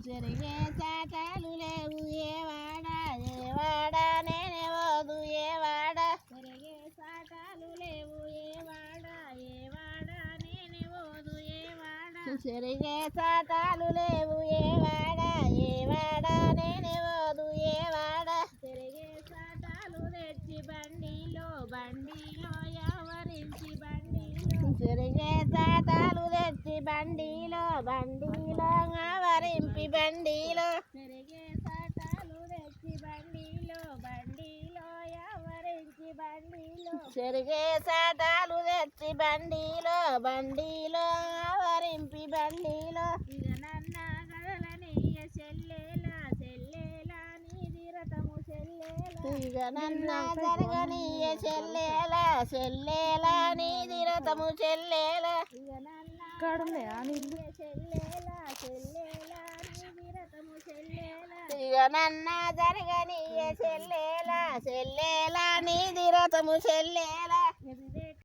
జరిగే చాటాలు లేవు ఏ వాడ నేనే పోదు ఏ వాడ జరిగే చాటాలు లేవు ఏ వాడ నేనే పోదు ఏ వాడ జరిగే చాటాలు లేవు ఏ వాడ నేనే పోదు ఏ వాడ జరిగే చాటాలు తెచ్చి బండిలో ఎవరించి బండిలో జరిగే చాటాలు తెచ్చి బండిలో వరింపి బండిలో జరిగే చాటాలు తెచ్చి బండిలో ఎవరించి బండిలో జరిగే చాటాలు తెచ్చి బండిలో వరింపి బండిలో ఇక నన్న గదలనీయ చెల్లేలా నీది రథము చెల్లేలా ఇక నన్న జరగనీయ చెల్లేలా నీది రథము చెల్లేలా ఇక నన్న చెల్లేలా నీది రథము చెల్లేలా ఇక నన్న జరగనీయ చెల్లేలా నీది రథము చెల్లేలా